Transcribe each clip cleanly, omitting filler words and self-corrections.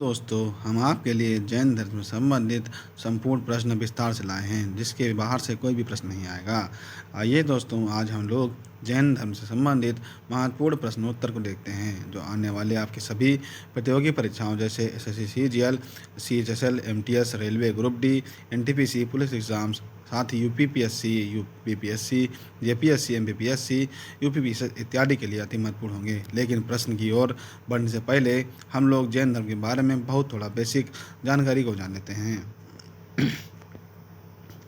दोस्तों, हम आपके लिए जैन धर्म से संबंधित संपूर्ण प्रश्न विस्तार से लाए हैं, जिसके बाहर से कोई भी प्रश्न नहीं आएगा। आइए दोस्तों, आज हम लोग जैन धर्म से संबंधित महत्वपूर्ण प्रश्नोत्तर को देखते हैं, जो आने वाले आपकी सभी प्रतियोगी परीक्षाओं जैसे SSC CGL, CHSL, MTS, railway group D, NTPC, police exams, साथ ही UPPSC, UPPSC, JPSC, MPPSC, UPPSC इत्यादि के लिए अति महत्वपूर्ण होंगे। लेकिन प्रश्न की ओर बढ़ने से पहले हम लोग जैन धर्म के बारे में बहुत थोड़ा बेसिक जानकारी को जान लेते हैं।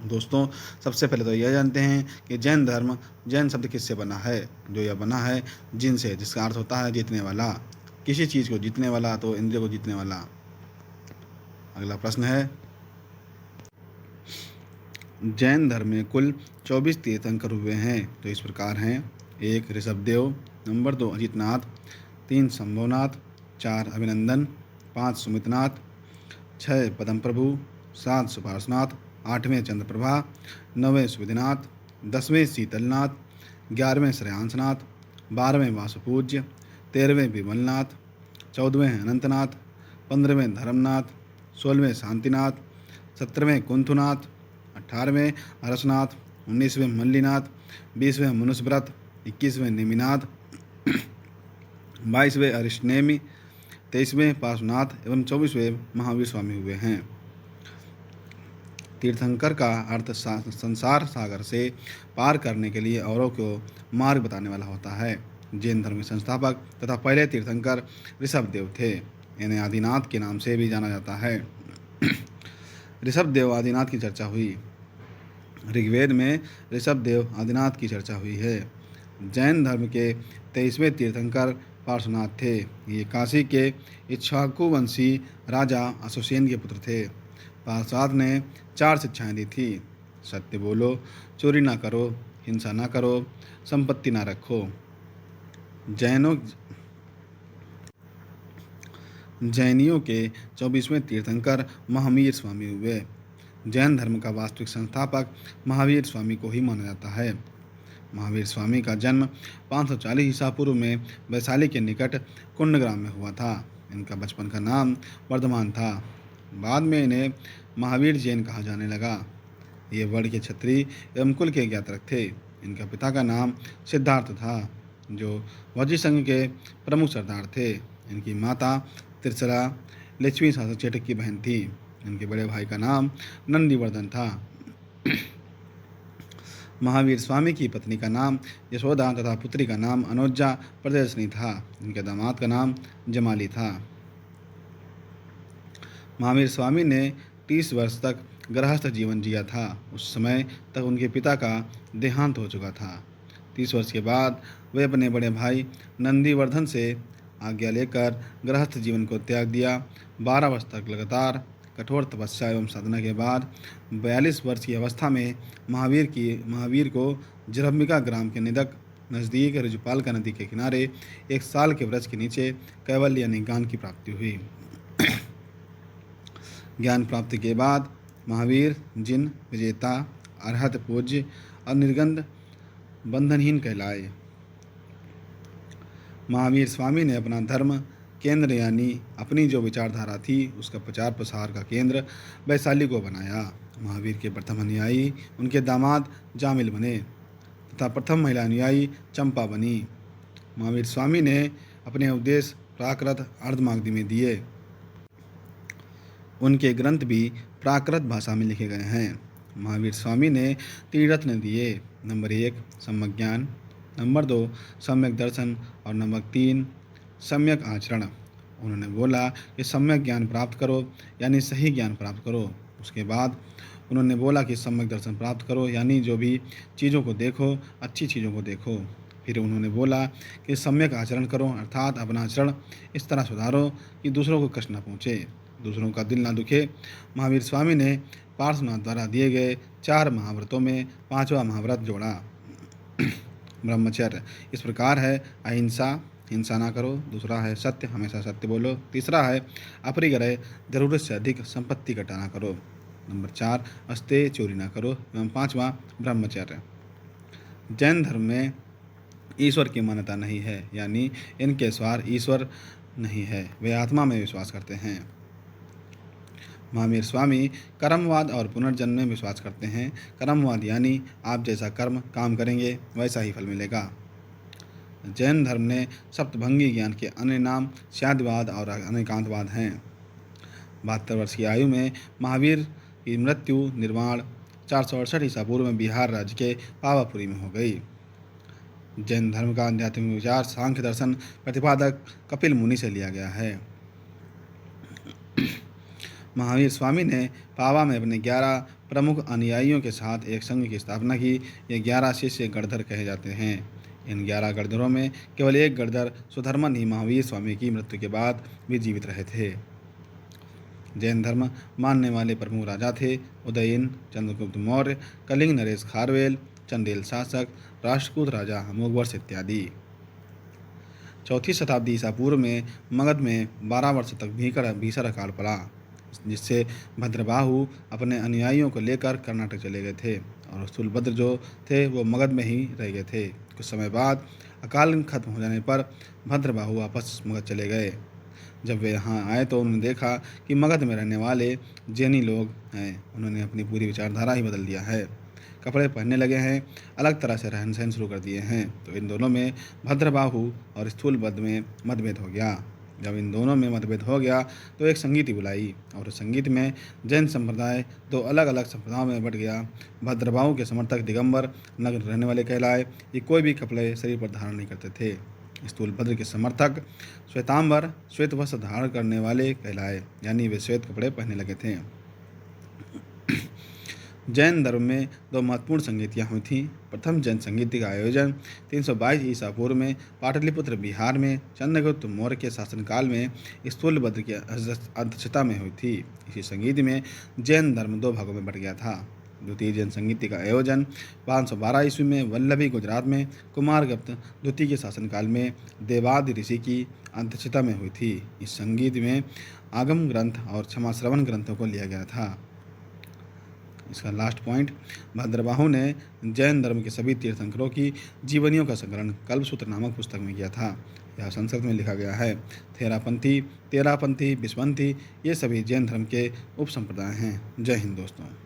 दोस्तों, सबसे पहले तो यह जानते हैं कि जैन शब्द किससे बना है। जो यह बना है जिन से, जिसका अर्थ होता है जीतने वाला, किसी चीज़ को जीतने वाला, तो इंद्रिय को जीतने वाला। अगला प्रश्न है, जैन धर्म में कुल 24 तीर्थंकर हुए हैं, तो इस प्रकार हैं। 1 ऋषभदेव, नंबर 2 अजितनाथ, 3 शंभुनाथ, 4 अभिनंदन, 5 सुमितनाथ, 6 पद्म प्रभु, 7 सुभाषनाथ, 8वें चंद्रप्रभा, 9वें सुविधिनाथ, 10वें शीतलनाथ, 11वें श्रेयांसनाथ, 12वें वासुपूज्य, 13वें विमलनाथ, 14वें अनंतनाथ, 15वें धर्मनाथ, 16वें शांतिनाथ, 17वें कुंथुनाथ, 18वें अरसनाथ, 19वें मल्लीनाथ, 20वें मनुस्मृत, 21वें निमिनाथ, 22वें अरिष्टनेमि, 23वें पार्श्वनाथ एवं 24वें महावीर स्वामी हुए हैं। तीर्थंकर का अर्थ संसार सागर से पार करने के लिए औरों को मार्ग बताने वाला होता है। जैन धर्म के संस्थापक तथा पहले तीर्थंकर ऋषभदेव थे। इन्हें आदिनाथ के नाम से भी जाना जाता है। ऋषभदेव आदिनाथ की चर्चा हुई। ऋग्वेद में ऋषभदेव आदिनाथ की चर्चा हुई है। जैन धर्म के 23वें तीर्थंकर पार्श्वनाथ थे। ये काशी के इक्ष्वाकु वंशी राजा अशोकसेन के पुत्र थे। पार्श्वनाथ ने 4 शिक्षाएं दी थी। सत्य बोलो, चोरी ना करो, हिंसा ना करो, संपत्ति ना रखो। जैनियों के 24वें तीर्थंकर महावीर स्वामी हुए। जैन धर्म का वास्तविक संस्थापक महावीर स्वामी को ही माना जाता है। महावीर स्वामी का जन्म 540 ईसा पूर्व में वैशाली के निकट कुंडग्राम में हुआ था। इनका बचपन का नाम वर्धमान था। बाद में इन्हें महावीर जैन कहा जाने लगा। ये वर्ण के क्षत्रिय एवं कुल के ज्ञातक थे। इनका पिता का नाम सिद्धार्थ था, जो वज्र संघ के प्रमुख सरदार थे। इनकी माता त्रिशला लक्ष्मी शासक चेटक की बहन थी। इनके बड़े भाई का नाम नंदीवर्धन था। महावीर स्वामी की पत्नी का नाम यशोदा तथा पुत्री का नाम अनुजा प्रदर्शनी था। इनके दामाद का नाम जमाली था। महावीर स्वामी ने 30 वर्ष तक गृहस्थ जीवन जिया था। उस समय तक उनके पिता का देहांत हो चुका था। 30 वर्ष के बाद वे अपने बड़े भाई नंदीवर्धन से आज्ञा लेकर गृहस्थ जीवन को त्याग दिया। 12 वर्ष तक लगातार कठोर तपस्या एवं साधना के बाद 42 वर्ष की अवस्था में महावीर को जरम्बिका ग्राम के नज़दीक ऋजुपालका नदी के किनारे एक साल के वृक्ष के नीचे कैवल्य यानी ज्ञान की प्राप्ति हुई। ज्ञान प्राप्ति के बाद महावीर जिन विजेता, अरहत, पूज्य और निर्गंध बंधनहीन कहलाए। महावीर स्वामी ने अपना धर्म केंद्र यानी अपनी जो विचारधारा थी उसका प्रचार प्रसार का केंद्र वैशाली को बनाया। महावीर के प्रथम अनुयायी उनके दामाद जामिल बने तथा प्रथम महिला अनुयायी चंपा बनी। महावीर स्वामी ने अपने उपदेश प्राकृत अर्धमागधी में दिए। उनके ग्रंथ भी प्राकृत भाषा में लिखे गए हैं। महावीर स्वामी ने 3 रत्न दिए। नंबर 1 सम्यक ज्ञान, नंबर 2 सम्यक दर्शन और नंबर 3 सम्यक आचरण। उन्होंने बोला कि सम्यक ज्ञान प्राप्त करो यानी सही ज्ञान प्राप्त करो। उसके बाद उन्होंने बोला कि सम्यक दर्शन प्राप्त करो यानी जो भी चीज़ों को देखो, अच्छी चीज़ों को देखो। फिर उन्होंने बोला कि सम्यक आचरण करो, अर्थात अपना आचरण इस तरह सुधारो कि दूसरों को कष्ट न पहुँचे, दूसरों का दिल ना दुखे। महावीर स्वामी ने पार्श्वनाथ द्वारा दिए गए 4 महाव्रतों में 5वां महाव्रत जोड़ा, ब्रह्मचर्य। इस प्रकार है अहिंसा, हिंसा ना करो। दूसरा है सत्य, हमेशा सत्य बोलो। तीसरा है अपरिग्रह, जरूरत से अधिक संपत्ति इकट्ठा ना करो। नंबर 4 अस्तेय, चोरी ना करो। एवं 5वां ब्रह्मचर्य। जैन धर्म में ईश्वर की मान्यता नहीं है, यानी इनके स्वार ईश्वर नहीं है, वे आत्मा में विश्वास करते हैं। महावीर स्वामी कर्मवाद और पुनर्जन्म में विश्वास करते हैं। कर्मवाद यानी आप जैसा कर्म काम करेंगे वैसा ही फल मिलेगा। जैन धर्म ने सप्तभंगी ज्ञान के अन्य नाम शादवाद और अनेकांतवाद हैं। 72 वर्ष की आयु में महावीर की मृत्यु निर्वाण 468 ईसा पूर्व में बिहार राज्य के पावापुरी में हो गई। जैन धर्म का आध्यात्मिक विचार सांख्य दर्शन प्रतिपादक कपिल मुनि से लिया गया है। महावीर स्वामी ने पावा में अपने 11 प्रमुख अनुयायियों के साथ एक संघ की स्थापना की। ये 11 शिष्य गणधर कहे जाते हैं। इन 11 गणधरों में केवल एक गणधर सुधर्मन ही महावीर स्वामी की मृत्यु के बाद भी जीवित रहे थे। जैन धर्म मानने वाले प्रमुख राजा थे उदयन, चंद्रगुप्त मौर्य, कलिंग नरेश खारवेल, चंदेल शासक, राष्ट्रकूट राजा अमोघवर्ष इत्यादि। 4वीं शताब्दी ईसा पूर्व में मगध में 12 वर्ष तक भीषण अकाल पड़ा, जिससे भद्रबाहु अपने अनुयायियों को लेकर कर्नाटक चले गए थे और स्थूलभद्र जो थे वो मगध में ही रह गए थे। कुछ समय बाद अकाल खत्म हो जाने पर भद्रबाहु वापस मगध चले गए। जब वे यहाँ आए तो उन्होंने देखा कि मगध में रहने वाले जैनी लोग हैं। उन्होंने अपनी पूरी विचारधारा ही बदल दिया है, कपड़े पहनने लगे हैं, अलग तरह से रहन सहन शुरू कर दिए हैं। तो इन दोनों में भद्रबाहु और स्थूलभद्र में मतभेद हो गया। जब इन दोनों में मतभेद हो गया तो एक संगीति बुलाई और संगीत में जैन संप्रदाय 2 अलग अलग संप्रदायों में बट गया। भद्रबाहु के समर्थक दिगंबर नग्न रहने वाले कहलाए। ये कोई भी कपड़े शरीर पर धारण नहीं करते थे। स्थूलभद्र के समर्थक श्वेतांबर श्वेत वस्त्र धारण करने वाले कहलाए, यानी वे श्वेत कपड़े पहनने लगे थे। जैन धर्म में 2 महत्वपूर्ण संगीतियाँ हुई थीं। प्रथम जैन संगीति का आयोजन 322 ईसा पूर्व में पाटलिपुत्र बिहार में चंद्रगुप्त मौर्य के शासनकाल में स्थूलभद्र की अध्यक्षता में हुई थी। इसी संगीत में जैन धर्म 2 भागों में बट गया था। द्वितीय जैन संगीति का आयोजन 512 ईस्वी में वल्लभी गुजरात में कुमारगुप्त द्वितीय के शासनकाल में देवादि ऋषि की अध्यक्षता में हुई थी। इस संगीत में आगम ग्रंथ और क्षमा श्रवण ग्रंथों को लिया गया था। इसका लास्ट पॉइंट, भद्रबाहु ने जैन धर्म के सभी तीर्थंकरों की जीवनियों का संकलन कल्पसूत्र नामक पुस्तक में किया था। यह संस्कृत में लिखा गया है। तेरापंथी, विश्वपंथी ये सभी जैन धर्म के उपसंप्रदाय हैं। जय हिंद दोस्तों।